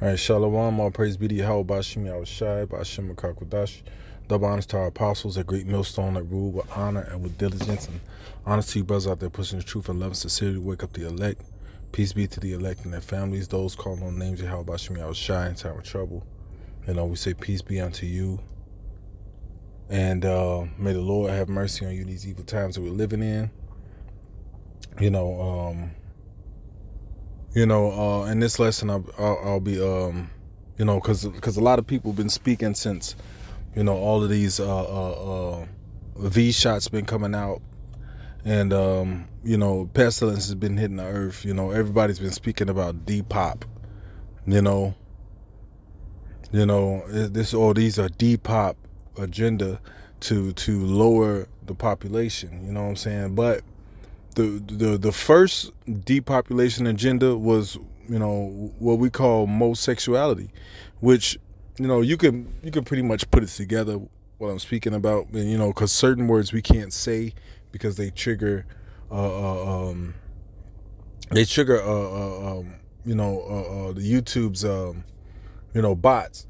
All right, Shalom, all praise be to Yahweh, Bashim Yahushai, Bashim Makakwadash. Double honors to our apostles, a great millstone that rule with honor and with diligence. And honor to you brothers out there pushing the truth and love and sincerity. Wake up the elect. Peace be to the elect and their families, those calling on names of Yahweh, Bashim Yahushai in time of trouble. We say peace be unto you. And may the Lord have mercy on you these evil times that we're living in. In this lesson, I'll be, because a lot of people have been speaking since, all of these V shots been coming out, and pestilence has been hitting the earth. Everybody's been speaking about Depop. These are Depop agenda to lower the population. You know what I'm saying? But the first depopulation agenda was, what we call Mosexuality, which, you can pretty much put it together what I'm speaking about, because certain words we can't say because they trigger the YouTube's bots,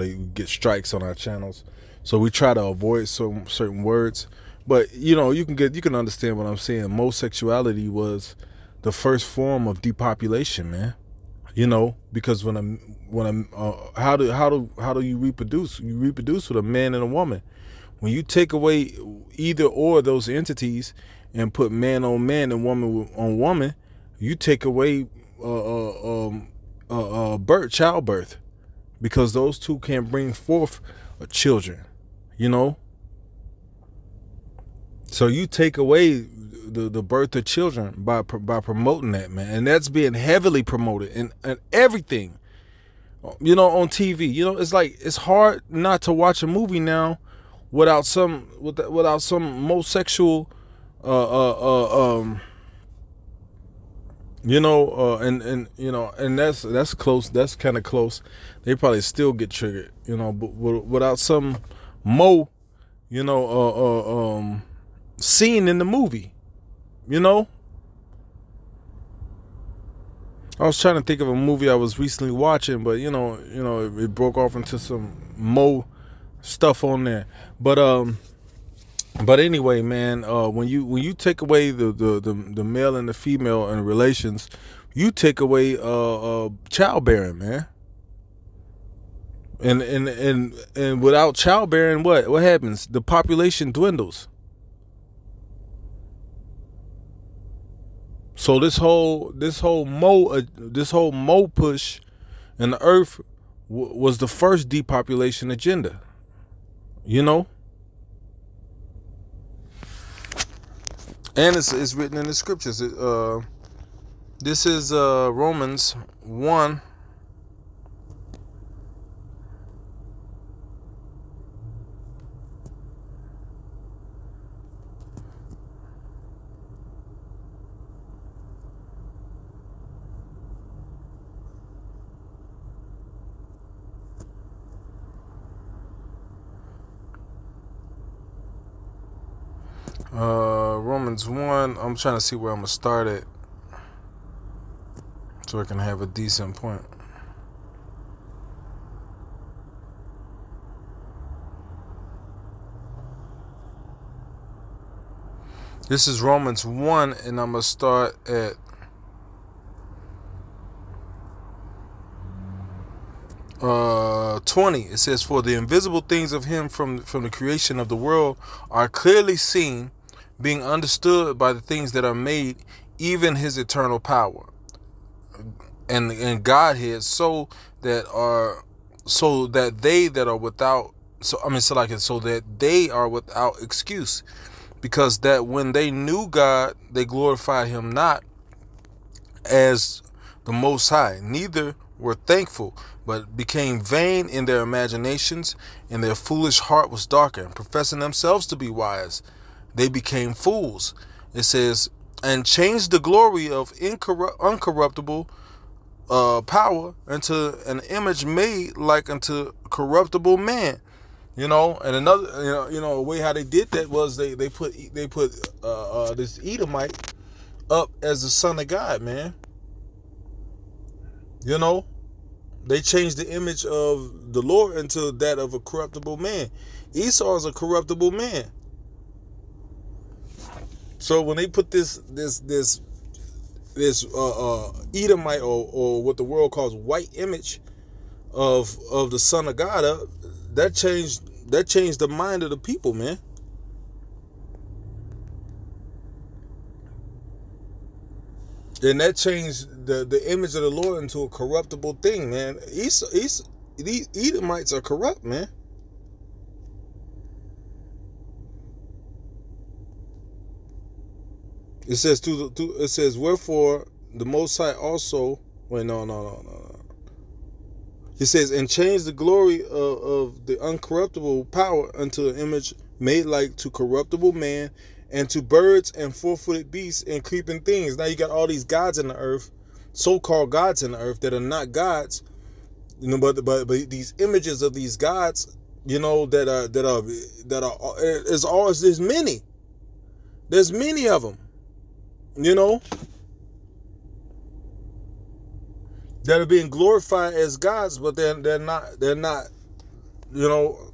they get strikes on our channels, so we try to avoid certain words. But you can understand what I'm saying. Mosexuality was the first form of depopulation, man. Because how do you reproduce? You reproduce with a man and a woman. When you take away either or of those entities and put man on man and woman on woman, you take away childbirth, because those two can't bring forth children. So you take away the birth of children by promoting that, man. And that's being heavily promoted in everything, on TV. It's like, it's hard not to watch a movie now without some homosexual, and that's close. That's kind of close. They probably still get triggered, but without some scene in the movie, I was trying to think of a movie I was recently watching, but it broke off into some stuff on there. But anyway, man, when you take away the male and the female in relations, you take away childbearing, man. And without childbearing, what happens? The population dwindles. So this whole Mo push in the earth was the first depopulation agenda. And it's written in the scriptures. This is Romans 1. Romans 1, I'm trying to see where I'm going to start it so I can have a decent point. This is Romans 1, and I'm going to start at (20). It says, "For the invisible things of him from the creation of the world are clearly seen, being understood by the things that are made, even his eternal power and Godhead, so that they are without excuse, because that when they knew God, they glorified him not as the Most High, neither were thankful, but became vain in their imaginations, and their foolish heart was darkened. Professing themselves to be wise, they became fools." It says, "And changed the glory of uncorruptible power into an image made like unto corruptible man." And another, a way how they did that was they put this Edomite up as the son of God, man. You know, they changed the image of the Lord into that of a corruptible man. Esau is a corruptible man. So when they put this Edomite, or what the world calls white image of the Son of God up, that changed the mind of the people, man. And that changed the image of the Lord into a corruptible thing, man. These Edomites are corrupt, man. It says it says, wherefore the Most High also. Wait, no. It says, and change the glory of the uncorruptible power unto an image made like to corruptible man, and to birds and four-footed beasts and creeping things. Now you got all these gods in the earth, so-called gods in the earth that are not gods, you know. But these images of these gods, you know, there's many. There's many of them, you know, that are being glorified as gods, but they're not, you know,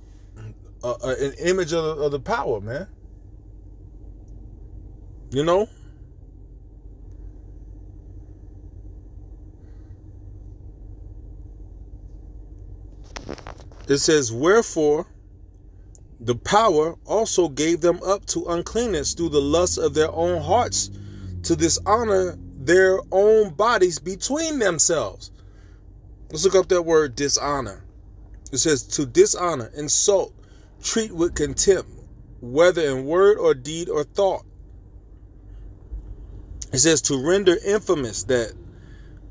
an image of the power, man. You know? It says, wherefore the power also gave them up to uncleanness through the lust of their own hearts, to dishonor their own bodies between themselves. Let's look up that word dishonor. It says to dishonor, insult, treat with contempt, whether in word or deed or thought. It says to render infamous, that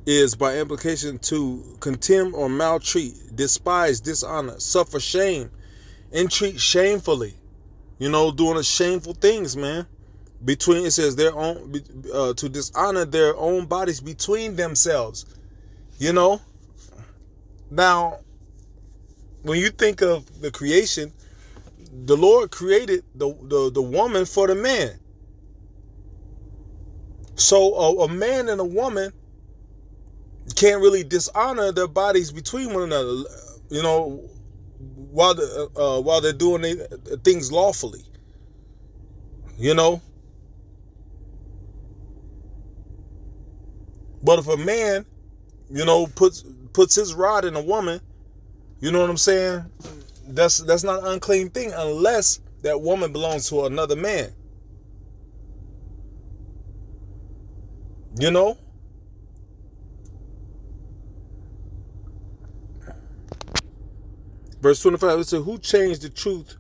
is by implication to contemn or maltreat, despise, dishonor, suffer shame, entreat shamefully. You know, doing the shameful things, man. Between, it says their own, to dishonor their own bodies between themselves. You know. Now, when you think of the creation, the Lord created the woman for the man. So a man and a woman can't really dishonor their bodies between one another, you know, while they're doing things lawfully, you know. But if a man, you know, puts his rod in a woman, you know what I'm saying? That's not an unclean thing unless that woman belongs to another man. You know? Verse 25, it says, who changed the truth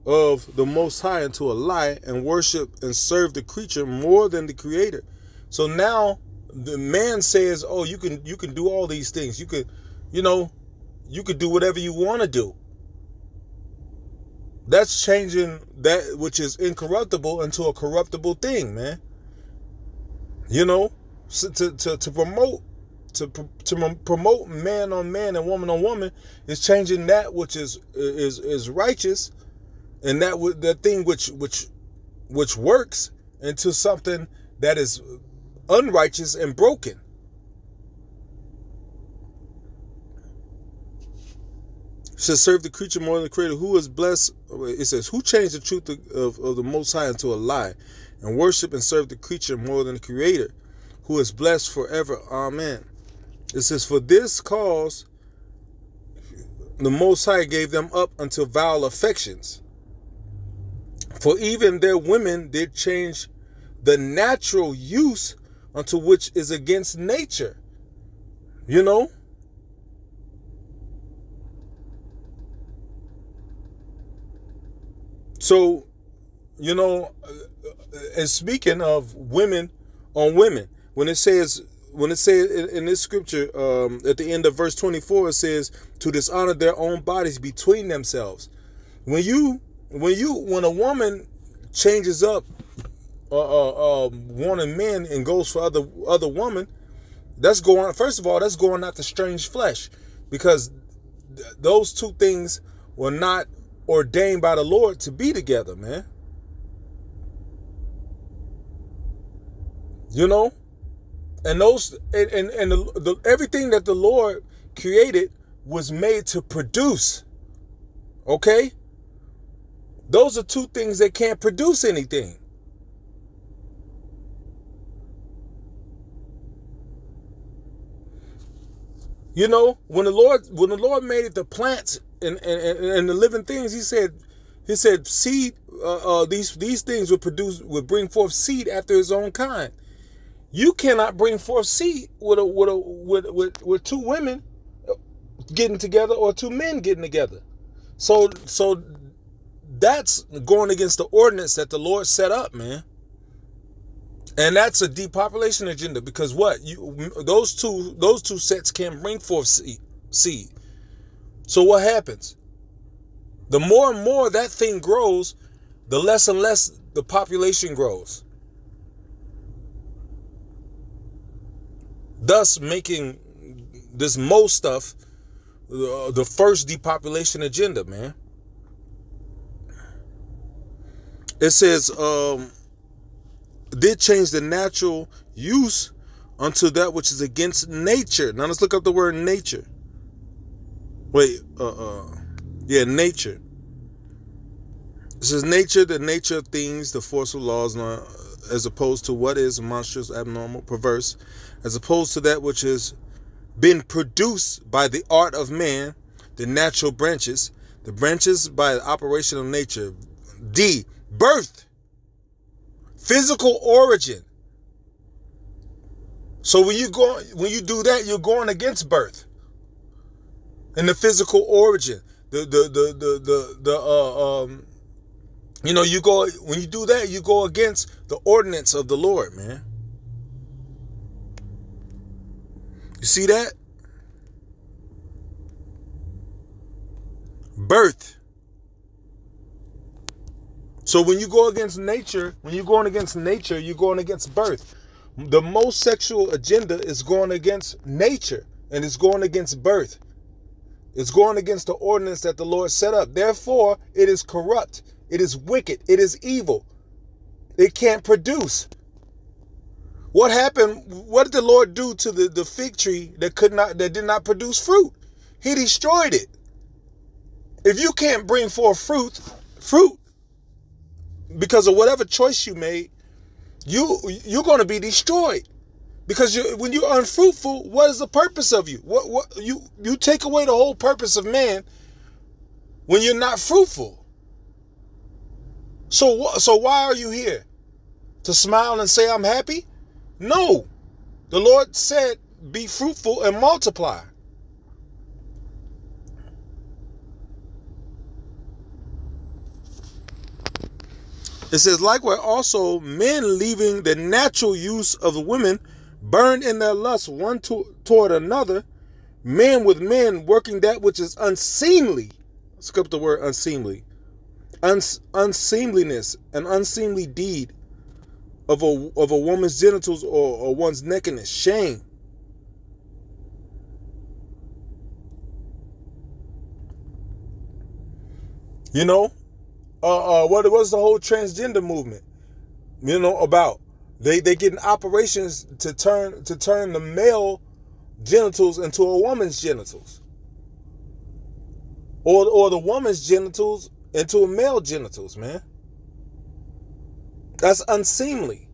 of the Most High into a lie, and worship and serve the creature more than the Creator. So now the man says, oh, you can do all these things. You could, you know, you could do whatever you want to do. That's changing that which is incorruptible into a corruptible thing, man. You know, so to promote man on man and woman on woman is changing that which is righteous, and that thing which works into something that is unrighteous and broken. Should serve the creature more than the Creator, who is blessed. It says, who changed the truth of the Most High into a lie, and worship and serve the creature more than the Creator, who is blessed forever. Amen. It says, for this cause the Most High gave them up unto vile affections. For even their women did change the natural use unto which is against nature. You know? So, you know, and speaking of women on women, when it says in this scripture, at the end of verse 24, it says to dishonor their own bodies between themselves. When a woman changes up, wanting men and goes for other women, that's going, first of all, that's going after strange flesh, because those two things were not ordained by the Lord to be together, man. You know, And everything that the Lord created was made to produce. Okay? Those are two things that can't produce anything. You know, when the Lord made the plants and the living things, he said seed, these things would bring forth seed after his own kind. You cannot bring forth seed with two women getting together or two men getting together. So that's going against the ordinance that the Lord set up, man. And that's a depopulation agenda, because those two sets can't bring forth seed. So what happens? The more and more that thing grows, the less and less the population grows. Thus making this Mo stuff the first depopulation agenda, man. It says, did change the natural use unto that which is against nature. Now let's look up the word nature. Nature. It says nature, the nature of things, the force of laws, as opposed to what is monstrous, abnormal, perverse, as opposed to that which has been produced by the art of man, the natural branches, the branches by the operation of nature. D, birth. Physical origin. So when you do that, you're going against birth and the physical origin. When you do that, you go against the ordinance of the Lord, man. You see that? Birth. So when you go against nature, you're going against birth. The Mosexual agenda is going against nature, and it's going against birth. It's going against the ordinance that the Lord set up. Therefore, it is corrupt. It is wicked. It is evil. It can't produce. What happened? What did the Lord do to the fig tree that did not produce fruit? He destroyed it. If you can't bring forth fruit, because of whatever choice you made, you're going to be destroyed. Because when you're unfruitful, what is the purpose of you? What you take away the whole purpose of man when you're not fruitful. So why are you here? To smile and say I'm happy? No. The Lord said, be fruitful and multiply. It says, likewise also men leaving the natural use of women, burned in their lust one toward another, men with men working that which is unseemly. Let's look up the word unseemly. Unseemliness, an unseemly deed of a woman's genitals or one's nakedness, shame. You know, what was the whole transgender movement? You know, about they getting operations to turn the male genitals into a woman's genitals, or the woman's genitals into a male genitals, man. That's unseemly.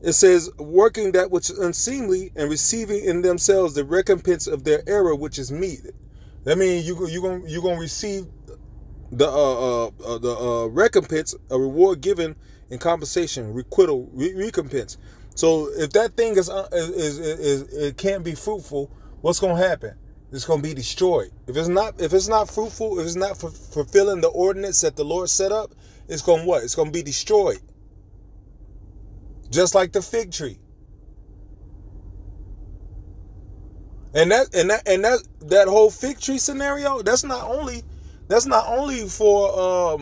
It says, working that which is unseemly and receiving in themselves the recompense of their error, which is meet. That means you're gonna receive the recompense, a reward given in compensation, requital, recompense. So if that thing is it can't be fruitful, what's gonna happen? It's gonna be destroyed. If it's not fruitful, if it's not fulfilling the ordinance that the Lord set up, it's gonna what? It's gonna be destroyed. Just like the fig tree. And that whole fig tree scenario, that's not only for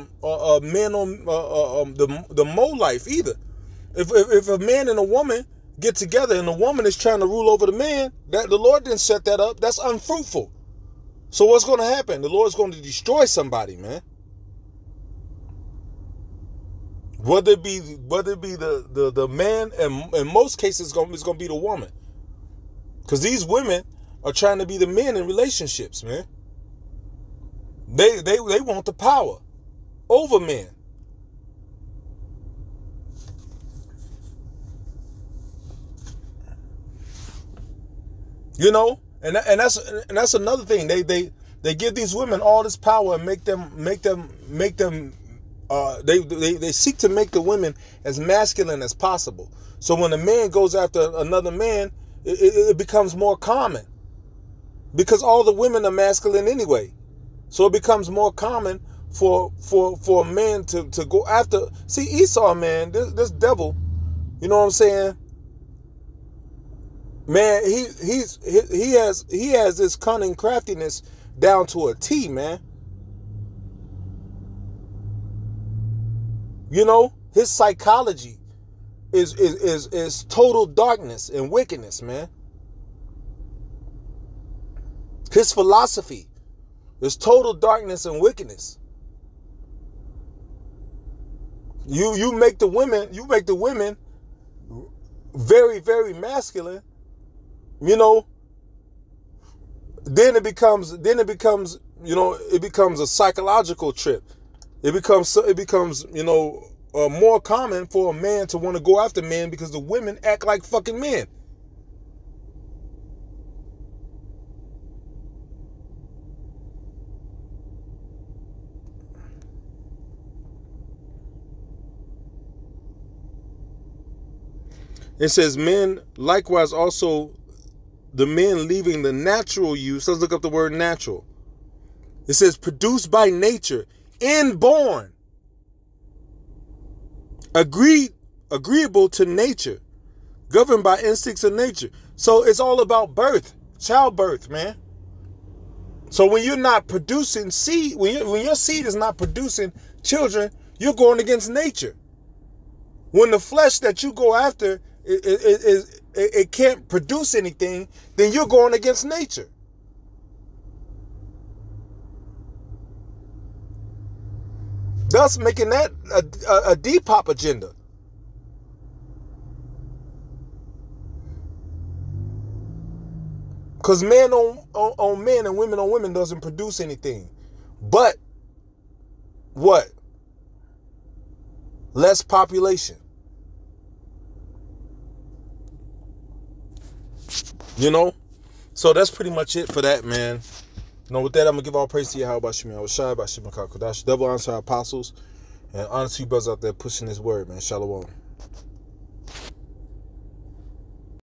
men on the Mo life either. If a man and a woman get together and the woman is trying to rule over the man, that the Lord didn't set that up. That's unfruitful. So what's going to happen? The Lord's going to destroy somebody, man. Whether it be the man, and in most cases it's going to be the woman. Because these women are trying to be the men in relationships, man. They want the power over men. You know, and that's another thing. They give these women all this power and make them they seek to make the women as masculine as possible. So when a man goes after another man, it becomes more common, because all the women are masculine anyway. So it becomes more common for a man to go after. See, Esau, man, this devil, you know what I'm saying? Man, he has this cunning craftiness down to a T, man. You know, his psychology is total darkness and wickedness, man. His philosophy is total darkness and wickedness. You make the women very, very masculine. You know, then it becomes you know, it becomes a psychological trip. It becomes you know, more common for a man to want to go after men because the women act like fucking men. It says men likewise also, the men leaving the natural use. Let's look up the word natural. It says produced by nature, inborn, agreeable to nature, governed by instincts of nature. So it's all about birth, childbirth, man. So when you're not producing seed, when your seed is not producing children, you're going against nature. When the flesh that you go after it can't produce anything, then you're going against nature. Thus making that a Depop agenda. Because men on men and women on women doesn't produce anything. But what? Less population. You know? So that's pretty much it for that, man. You know, with that, I'm going to give all praise to you. How about you, man? I was shy about Shimon Kodash. Devil answer our apostles. And honestly, brothers out there pushing this word, man. Shalom.